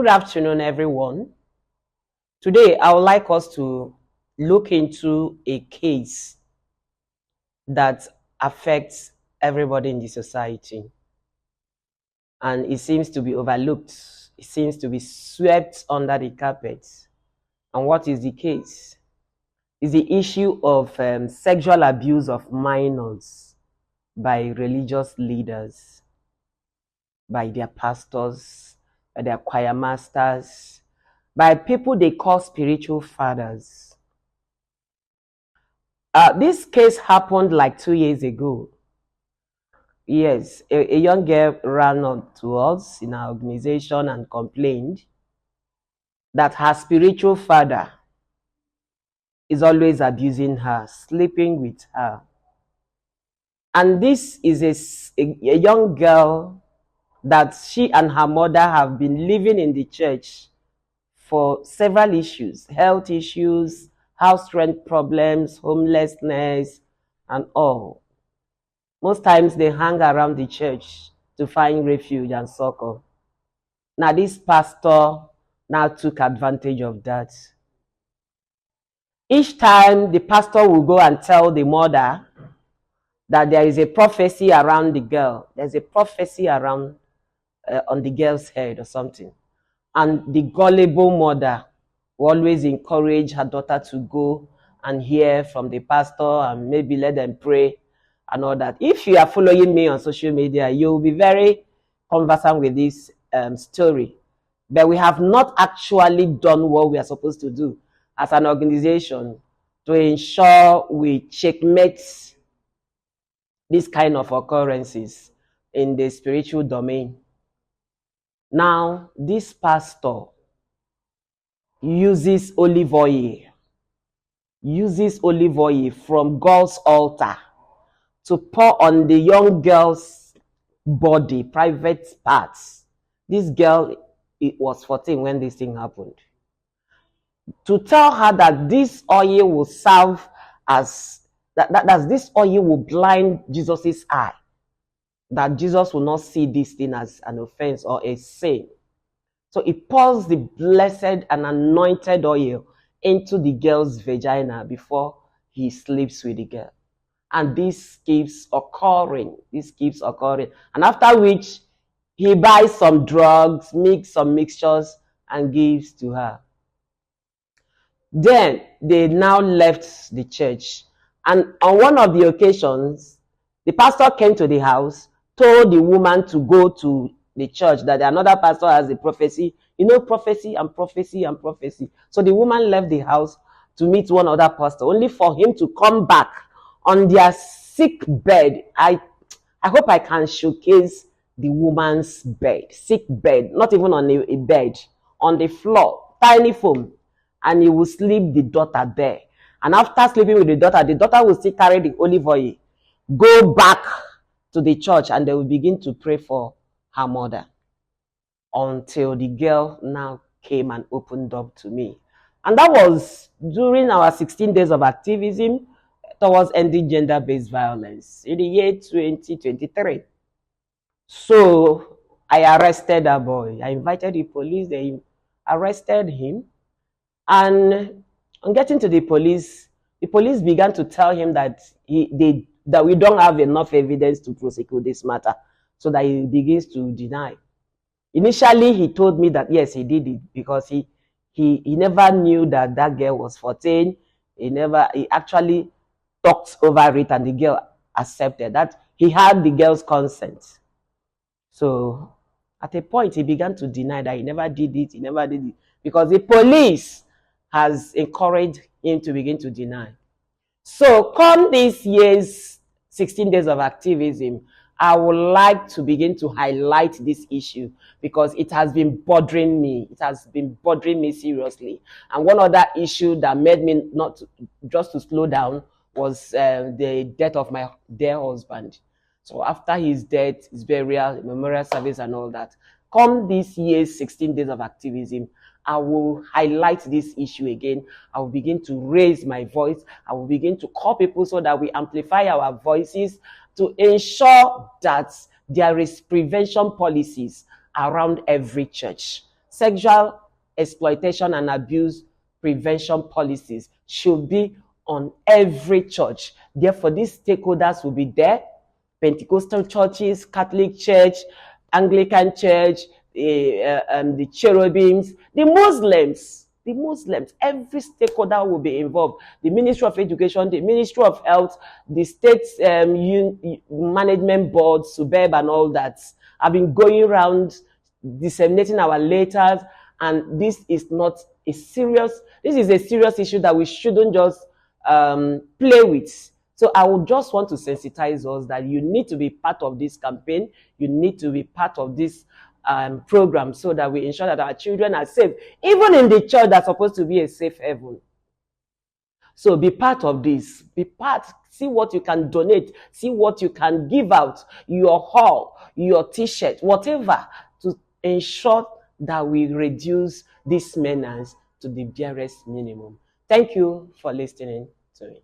Good afternoon, everyone. Today, I would like us to look into a case that affects everybody in the society, and it seems to be overlooked. It seems to be swept under the carpet. And what is the case? Is the issue of sexual abuse of minors by religious leaders, by their pastors, by their choir masters, by people they call spiritual fathers. This case happened like 2 years ago. Yes, a young girl ran up to us in our organization and complained that her spiritual father is always abusing her, sleeping with her. And this is a young girl that she and her mother have been living in the church for several issues, health issues, house rent problems, homelessness, and all. Most times they hang around the church to find refuge and succor. Now this pastor now took advantage of that. Each time the pastor will go and tell the mother that there is a prophecy around the girl. There's a prophecy around on the girl's head or something. And the gullible mother will always encourage her daughter to go and hear from the pastor and maybe let them pray and all that. If you are following me on social media, you'll be very conversant with this story. But we have not actually done what we are supposed to do as an organization to ensure we checkmate this kind of occurrences in the spiritual domain. Now, this pastor uses olive oil from God's altar to pour on the young girl's body, private parts. This girl, it was 14 when this thing happened. To tell her that this oil will serve as, that this oil will blind Jesus's eye, that Jesus will not see this thing as an offense or a sin. So he pours the blessed and anointed oil into the girl's vagina before he sleeps with the girl. And this keeps occurring. And after which, he buys some drugs, makes some mixtures, and gives to her. Then they now left the church. And on one of the occasions, the pastor came to the house, told the woman to go to the church, that another pastor has a prophecy. You know, prophecy and prophecy and prophecy. So the woman left the house to meet one other pastor, only for him to come back on their sick bed. I hope I can showcase the woman's bed, sick bed, not even on a bed, on the floor, tiny foam. And he will sleep the daughter there. And after sleeping with the daughter will still carry the olive oil, go back to the church, and they will begin to pray for her mother, until the girl now came and opened up to me. And that was during our 16 days of activism towards ending gender-based violence in the year 2023. So I arrested that boy. I invited the police. They arrested him. And on getting to the police began to tell him that that we don't have enough evidence to prosecute this matter, so that he begins to deny. Initially, he told me that yes, he did it because he never knew that girl was 14. He actually talked over it, and the girl accepted that he had the girl's consent. So at a point, he began to deny that he never did it, because the police has encouraged him to begin to deny. So come this year's 16 days of activism, I would like to begin to highlight this issue, because it has been bothering me. It has been bothering me seriously. And one other issue that made me not just to slow down was the death of my dear husband. So after his death, his burial, memorial service, and all that, come this year's 16 days of activism, I will highlight this issue again. I will begin to raise my voice. I will begin to call people so that we amplify our voices to ensure that there is prevention policies around every church. sexual exploitation and abuse prevention policies should be on every church. Therefore, these stakeholders will be there: Pentecostal churches, Catholic Church, Anglican Church, the Cherubims, the Muslims, every stakeholder will be involved. The Ministry of Education, the Ministry of Health, the state management board, SUBEB, and all that. I've been going around disseminating our letters, and this is not a serious, this is a serious issue that we shouldn't just play with. So I would just want to sensitize us that you need to be part of this campaign. You need to be part of this program, so that we ensure that our children are safe, even in the church that's supposed to be a safe haven. So be part of this. Be part. See what you can donate. See what you can give out. Your hall, your t-shirt, whatever, to ensure that we reduce this menace to the barest minimum. Thank you for listening to me.